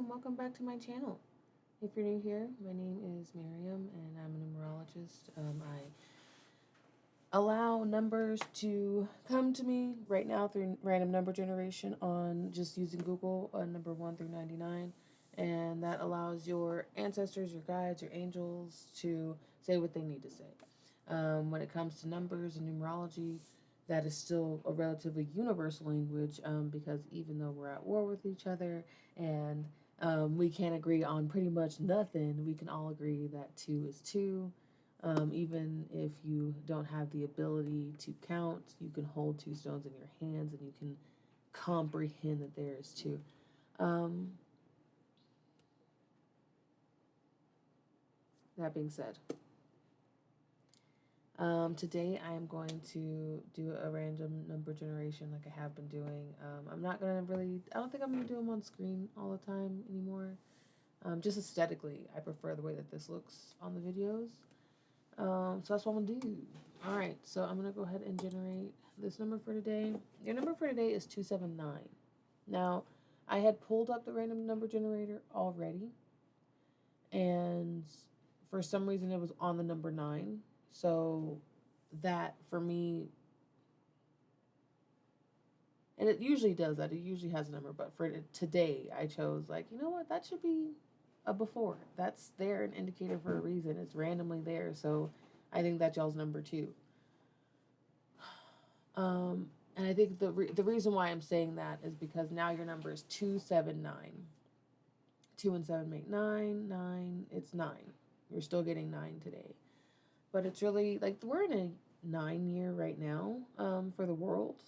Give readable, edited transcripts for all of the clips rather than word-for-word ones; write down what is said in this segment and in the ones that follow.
and welcome back to my channel. If you're new here, my name is Miriam and I'm a numerologist. I allow numbers to come to me right now through random number generation on just using Google, number 1 through 99. And that allows your ancestors, your guides, your angels to say what they need to say. When it comes to numbers and numerology, that is still a relatively universal language because even though we're at war with each other and we can't agree on pretty much nothing, we can all agree that two is two. Even if you don't have the ability to count, you can hold two stones in your hands and you can comprehend that there is two. That being said, today I am going to do a random number generation like I have been doing. I'm not going to really, I don't think I'm going to do them on screen all the time anymore. Just aesthetically, I prefer the way that this looks on the videos. So that's what I'm going to do. Alright, so I'm going to go ahead and generate this number for today. Your number for today is 279. Now, I had pulled up the random number generator already. And for some reason it was on the number 9. So that for me, and it usually does that. It usually has a number, but for today I chose like, you know what, that should be a before. That's there, an indicator for a reason. It's randomly there. So I think that's y'all's number 2. And I think the reason why I'm saying that is because now your number is 279. 2 and 7 make 9. 9, it's 9. You're still getting 9 today. But it's really, like, we're in a 9 year right now for the world.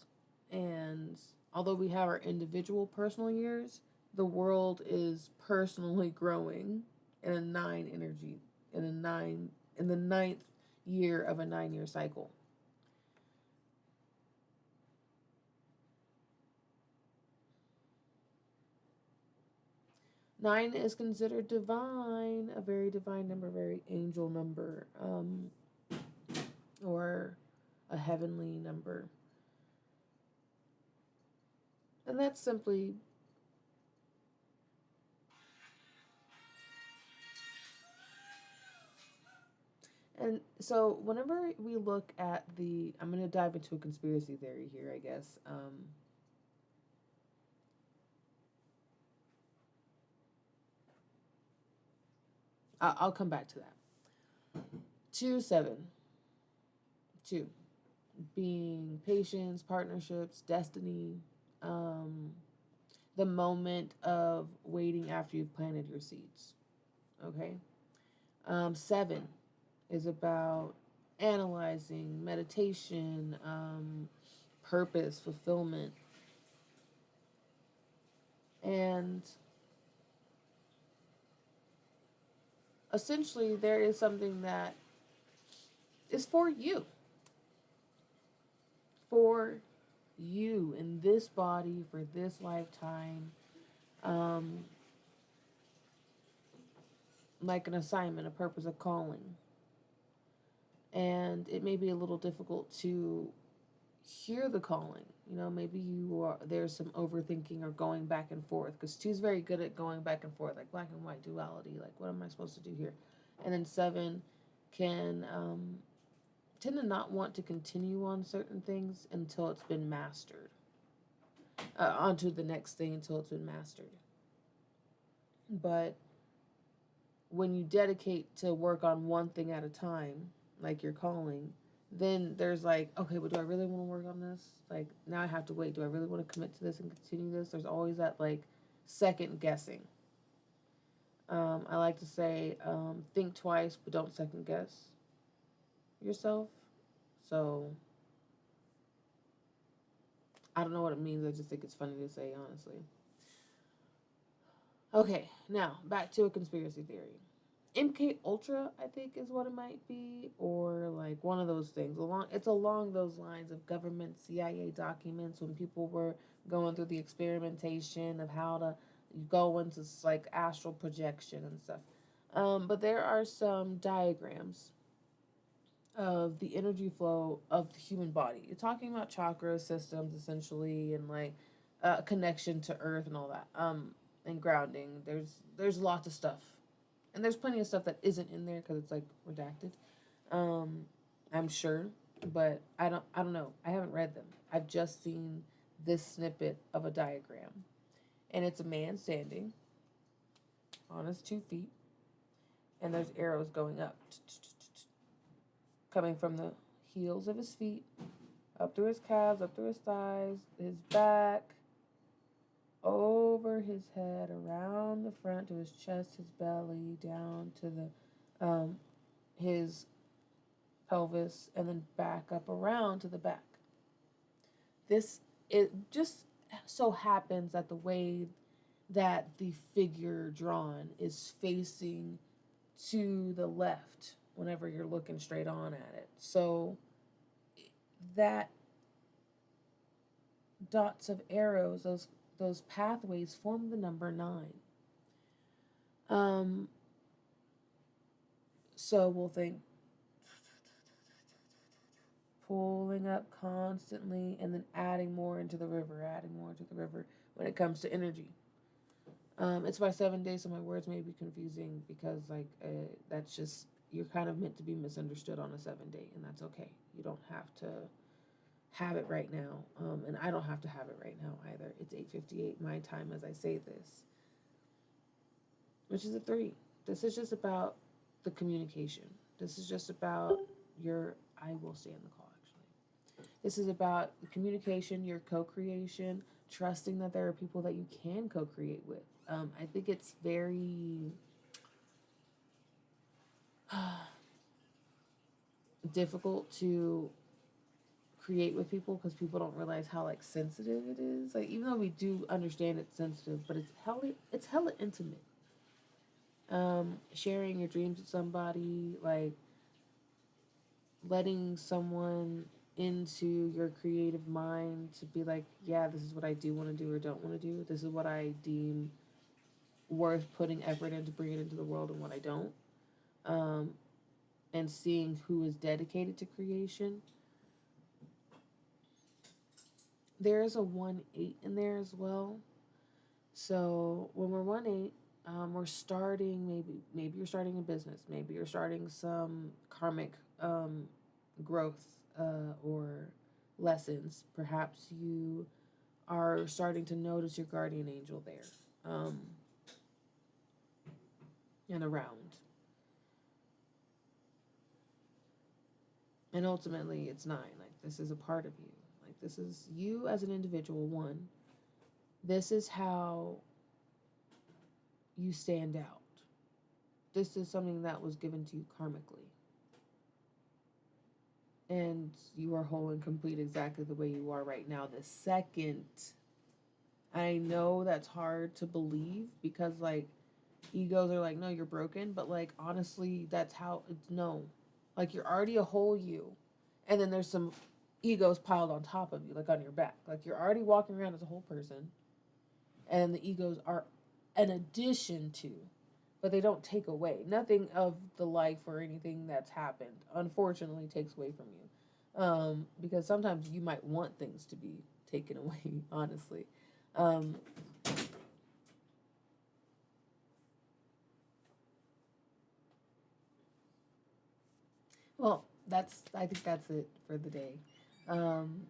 And although we have our individual personal years, the world is personally growing in a 9 energy, in the 9th year of a 9-year cycle. Nine is considered divine, a very divine number, very angel number, or a heavenly number. And that's simply and so whenever we look at I'm going to dive into a conspiracy theory here, I guess. I'll come back to that. 2, 7. 2. Being patience, partnerships, destiny, the moment of waiting after you've planted your seeds. Okay? 7 is about analyzing, meditation, purpose, fulfillment. And essentially, there is something that is for you. For you in this body, for this lifetime. Like an assignment, a purpose, a calling. And it may be a little difficult to hear the calling. You know, maybe there's some overthinking or going back and forth, because 2's very good at going back and forth, like black and white duality, like what am I supposed to do here? And then 7 can tend to not want to continue on certain things until it's been mastered, onto the next thing until it's been mastered. But when you dedicate to work on one thing at a time, like your calling, then there's like, okay, but do I really want to work on this? Like, now I have to wait. Do I really want to commit to this and continue this? There's always that, like, second guessing. I like to say, think twice, but don't second guess yourself. So, I don't know what it means. I just think it's funny to say, honestly. Okay, now, back to a conspiracy theory. MK Ultra, I think, is what it might be, or like one of those things. It's along those lines of government CIA documents when people were going through the experimentation of how to go into like astral projection and stuff. But there are some diagrams of the energy flow of the human body. You're talking about chakra systems essentially, and like connection to Earth and all that. and grounding. There's lots of stuff, and there's plenty of stuff that isn't in there because it's like redacted. Um, I'm sure, but I don't know. I haven't read them. I've just seen this snippet of a diagram, and it's a man standing on his 2 feet, and there's arrows going up, coming from the heels of his feet, up through his calves, up through his thighs, his back, over his head, around the front to his chest, his belly, down to the his pelvis, and then back up around to the back. This it just so happens that the way that the figure drawn is facing to the left whenever you're looking straight on at it. So that dots of arrows, those pathways form the number 9. Um, so we'll think pulling up constantly and then adding more into the river, adding more into the river when it comes to energy. It's my 7 days, so my words may be confusing because that's just you're kind of meant to be misunderstood on a 7 day, and that's okay. You don't have to have it right now, and I don't have to have it right now either. It's 8:58 my time as I say this, which is a 3. This is just about the communication. This is just about your. I will stay in the call actually. This is about the communication, your co-creation, trusting that there are people that you can co-create with. I think it's very difficult to create with people because people don't realize how like sensitive it is. Like even though we do understand it's sensitive, but it's hella intimate. Sharing your dreams with somebody, like letting someone into your creative mind to be like, yeah, this is what I do want to do or don't want to do. This is what I deem worth putting effort into bringing into the world and what I don't. Um, and seeing who is dedicated to creation. There is a 1-8 in there as well. So when we're 1-8, we're starting maybe you're starting a business, maybe you're starting some karmic growth or lessons. Perhaps you are starting to notice your guardian angel there and around. And ultimately, it's 9. Like, this is a part of you. Like, this is you as an individual, 1. This is how you stand out. This is something that was given to you karmically. And you are whole and complete exactly the way you are right now. The second, I know that's hard to believe because, like, egos are like, no, you're broken. But, like, honestly, that's how it's no. Like, you're already a whole you. And then there's some egos piled on top of you, like on your back. Like, you're already walking around as a whole person. And the egos are an addition to, but they don't take away. Nothing of the life or anything that's happened, unfortunately, takes away from you. Because sometimes you might want things to be taken away, honestly. Well, I think that's it for the day. Um,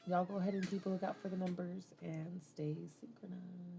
y'all go ahead and keep a lookout for the numbers and stay synchronized.